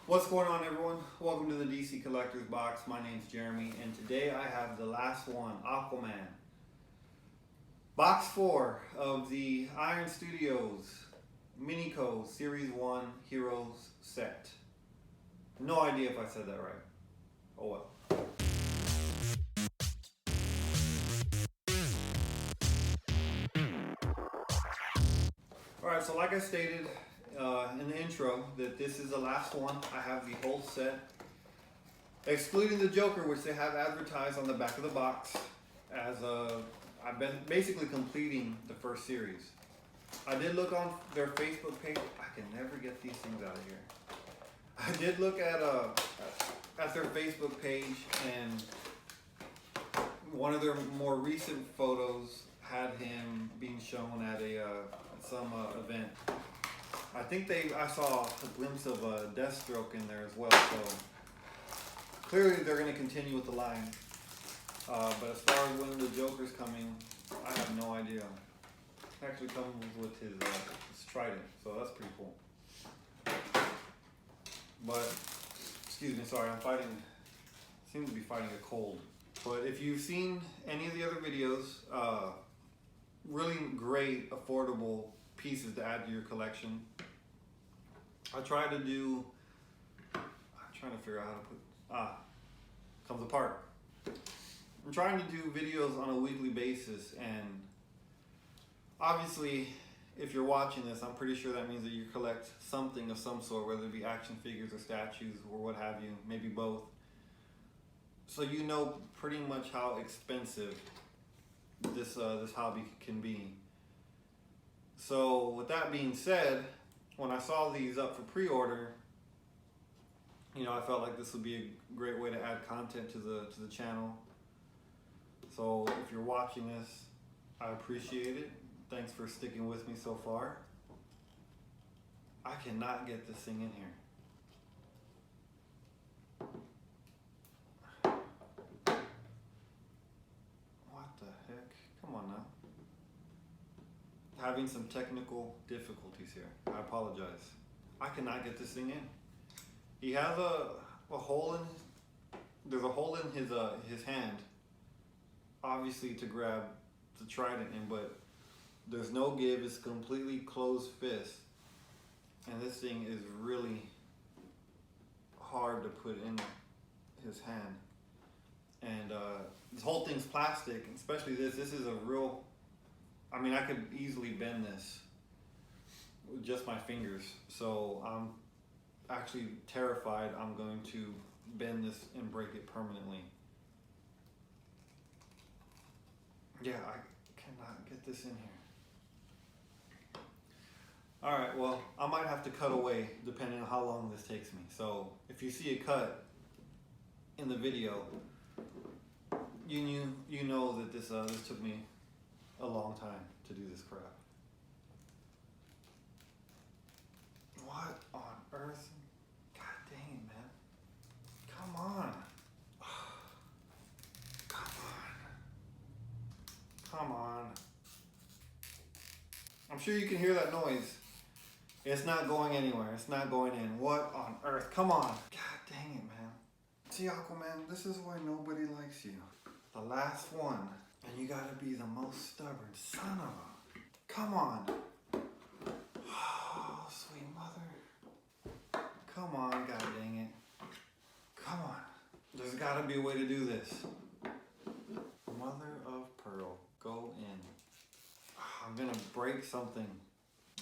What's going on, everyone? Welcome to the DC Collector's Box. My name's Jeremy, and today I have the last one, Aquaman. Box 4 of the Iron Studios MiniCo Series 1 Heroes set. No idea if I said that right. Oh well. Alright, so like I stated in the intro, that this is the last one. I have the whole set, excluding the Joker, which they have advertised on the back of the box as I've been basically completing the first series. I did look on their Facebook page. I can never get these things out of here. I did look at their Facebook page, and one of their more recent photos had him being shown at some event. I think I saw a glimpse of Deathstroke in there as well, so clearly they're going to continue with the line. But as far as when the Joker's coming, I have no idea. It actually comes with his trident, so that's pretty cool. But, excuse me, sorry, seem to be fighting a cold. But if you've seen any of the other videos, really great, affordable pieces to add to your collection. I'm trying to figure out how to put, comes apart. I'm trying to do videos on a weekly basis, and obviously if you're watching this, I'm pretty sure that means that you collect something of some sort, whether it be action figures or statues or what have you, maybe both. So you know pretty much how expensive this hobby can be. So with that being said, when I saw these up for pre-order, I felt like this would be a great way to add content to the channel. So if you're watching this, I appreciate it. Thanks for sticking with me so far. I cannot get this thing in here. What the heck? Come on now. Having some technical difficulties here. I apologize. I cannot get this thing in. He has a hole in. There's a hole in his hand, obviously to grab the trident in, but there's no give. It's completely closed fist, and this thing is really hard to put in his hand. And this whole thing's plastic, especially this. This is a real. I mean, I could easily bend this with just my fingers. So I'm actually terrified I'm going to bend this and break it permanently. Yeah, I cannot get this in here. Alright, well, I might have to cut away depending on how long this takes me. So if you see a cut in the video, you know that this took me a long time to do this crap. What on earth? God dang it, man. Come on. Come on. I'm sure you can hear that noise. It's not going anywhere. It's not going in. What on earth? Come on. God dang it, man. See, Aquaman, this is why nobody likes you. The last one. And you gotta be the most stubborn son of a... Come on. Oh, sweet mother. Come on, god dang it. Come on. There's gotta be a way to do this. Mother of pearl. Go in. I'm gonna break something.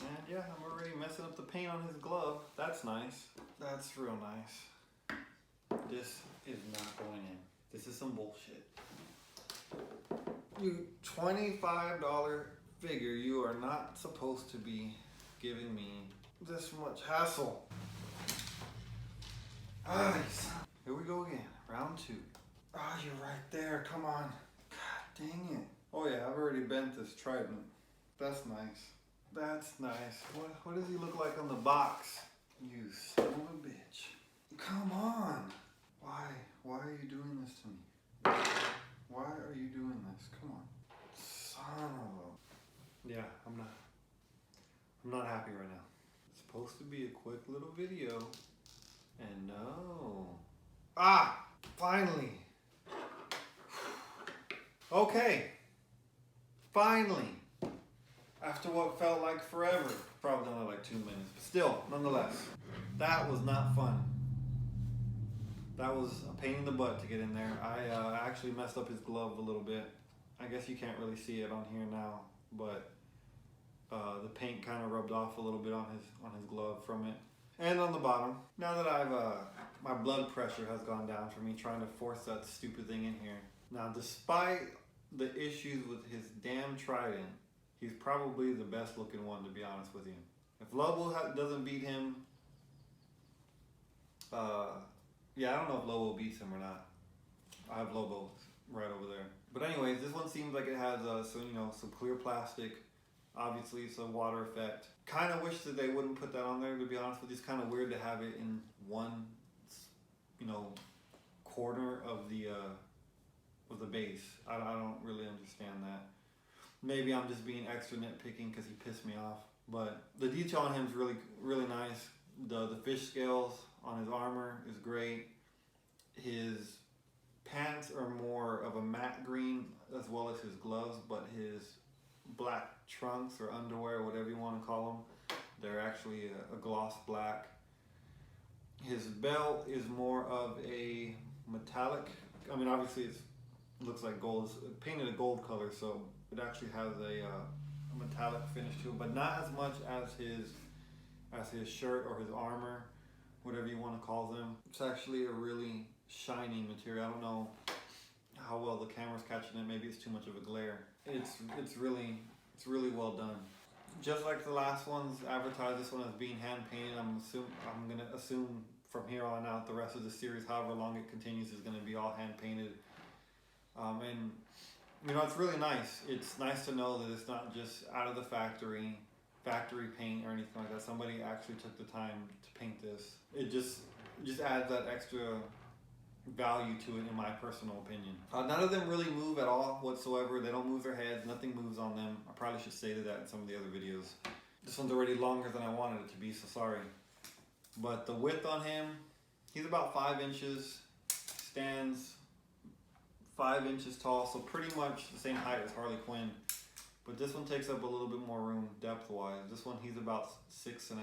And yeah, I'm already messing up the paint on his glove. That's nice. That's real nice. This is not going in. This is some bullshit. You $25 figure, you are not supposed to be giving me this much hassle. Nice. Here we go again. Round 2. Oh, you're right there. Come on. God dang it. Oh yeah, I've already bent this trident. That's nice. That's nice. What does he look like on the box? You son of a bitch. Come on. Why? Why are you doing this to me? Why are you doing this? Come on. Son of a... Yeah, I'm not happy right now. It's supposed to be a quick little video. And no. Ah! Finally! Okay. Finally. After what felt like forever. Probably only like 2 minutes. But still, nonetheless. That was not fun. That was a pain in the butt to get in there. I actually messed up his glove a little bit. I guess you can't really see it on here now, but the paint kind of rubbed off a little bit on his glove from it. And on the bottom. Now that I've my blood pressure has gone down from me trying to force that stupid thing in here. Now, despite the issues with his damn trident, he's probably the best looking one, to be honest with you. If Lobo doesn't beat him, yeah, I don't know if Lobo beats him or not. I have Lobo right over there. But anyways, this one seems like it has some clear plastic. Obviously, it's a water effect. Kind of wish that they wouldn't put that on there, to be honest with you. It's kind of weird to have it in one, corner of the base. I don't really understand that. Maybe I'm just being extra nitpicking because he pissed me off. But the detail on him is really, really nice. The fish scales on his armor is great. His pants are more of a matte green as well as his gloves, but his black trunks or underwear, whatever you want to call them, they're actually a gloss black. His belt is more of a metallic. I mean, obviously it looks like gold. It's painted a gold color, so it actually has a metallic finish to it, but not as much as his shirt or his armor, whatever you want to call them. It's actually a really shiny material. I don't know how well the camera's catching it. Maybe it's too much of a glare. It's really well done. Just like the last ones advertised, this one as being hand painted. I'm gonna assume from here on out the rest of the series, however long it continues, is gonna be all hand painted. And it's really nice. It's nice to know that it's not just out of the factory paint or anything like that. Somebody actually took the time to paint this. It just adds that extra value to it, in my personal opinion. None of them really move at all whatsoever. They don't move their heads. Nothing moves on them. I probably should say that in some of the other videos. This one's already longer than I wanted it to be, so sorry. But the width on him, he's about 5 inches, stands 5 inches tall, so pretty much the same height as Harley Quinn. But this one takes up a little bit more room depth-wise. This one, he's about 6.5.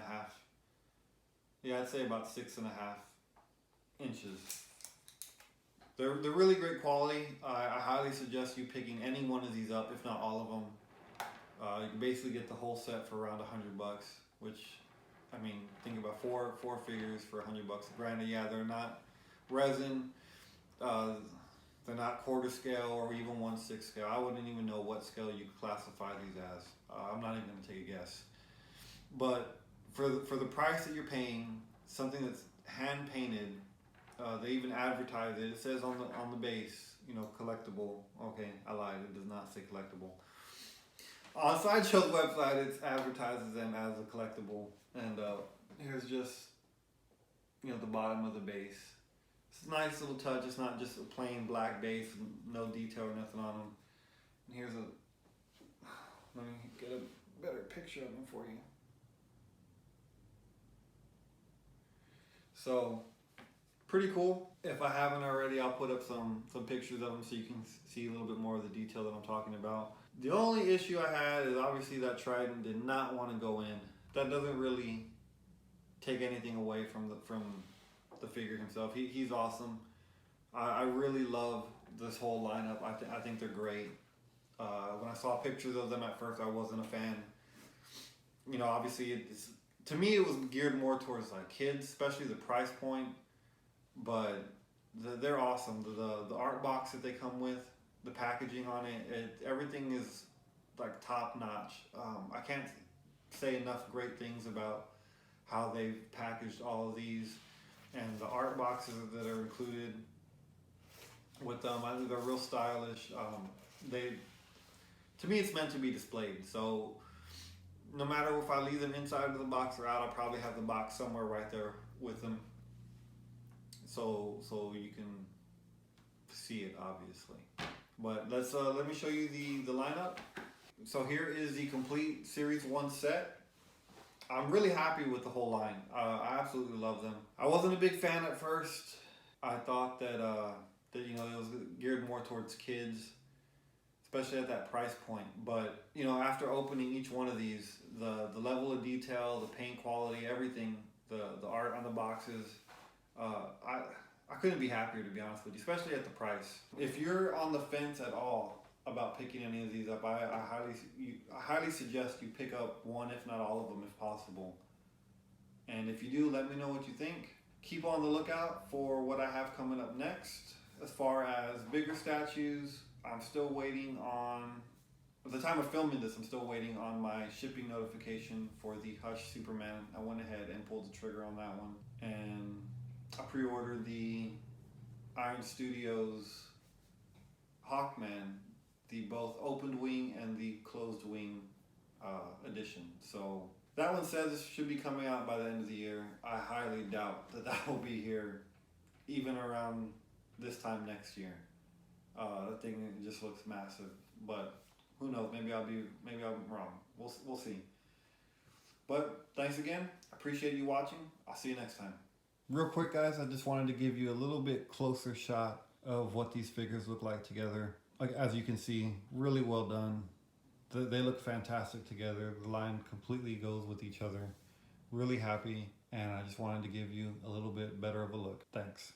Yeah, I'd say about 6.5 inches. They're really great quality. I highly suggest you picking any one of these up, if not all of them. You can basically get the whole set for around $100, which, I mean, think about four figures for $100. Granted, yeah, they're not resin. They're not quarter scale or even 1/6 scale. I wouldn't even know what scale you could classify these as. I'm not even going to take a guess. But for the price that you're paying, something that's hand painted, they even advertise it. It says on the base, collectible. Okay, I lied. It does not say collectible. On Sideshow's website, it advertises them as a collectible. And here's just, the bottom of the base. It's a nice little touch. It's not just a plain black base, no detail or nothing on them. And here's let me get a better picture of them for you. So, pretty cool. If I haven't already, I'll put up some pictures of them so you can see a little bit more of the detail that I'm talking about. The only issue I had is obviously that trident did not want to go in. That doesn't really take anything away from the figure himself. He's awesome. I really love this whole lineup. I think they're great. When I saw pictures of them at first, I wasn't a fan. Obviously, to me it was geared more towards like kids, especially the price point. But they're awesome. The art box that they come with, the packaging on it, everything is like top notch. I can't say enough great things about how they've packaged all of these. And the art boxes that are included with them, I think they're real stylish. To me, it's meant to be displayed. So no matter if I leave them inside of the box or out, I'll probably have the box somewhere right there with them. So you can see it, obviously. But let me show you the lineup. So here is the complete Series 1 set. I'm really happy with the whole line. I absolutely love them. I wasn't a big fan at first. I thought that you know, it was geared more towards kids, especially at that price point. But you know, after opening each one of these, the level of detail, the paint quality, everything, the art on the boxes, I couldn't be happier, to be honest with you, especially at the price. If you're on the fence at all about picking any of these up, I highly suggest you pick up one, if not all of them, if possible. And if you do, let me know what you think. Keep on the lookout for what I have coming up next. As far as bigger statues, I'm still waiting on, at the time of filming this, I'm still waiting on my shipping notification for the Hush Superman. I went ahead and pulled the trigger on that one. And I pre-ordered the Iron Studios Hawkman, the both opened wing and the closed wing edition. So that one says it should be coming out by the end of the year. I highly doubt that that will be here even around this time next year. That thing just looks massive, but who knows? Maybe I'm wrong. We'll see. But thanks again. I appreciate you watching. I'll see you next time. Real quick, guys, I just wanted to give you a little bit closer shot of what these figures look like together. Like, as you can see, really well done. They look fantastic together. The line completely goes with each other. Really happy, and I just wanted to give you a little bit better of a look. Thanks.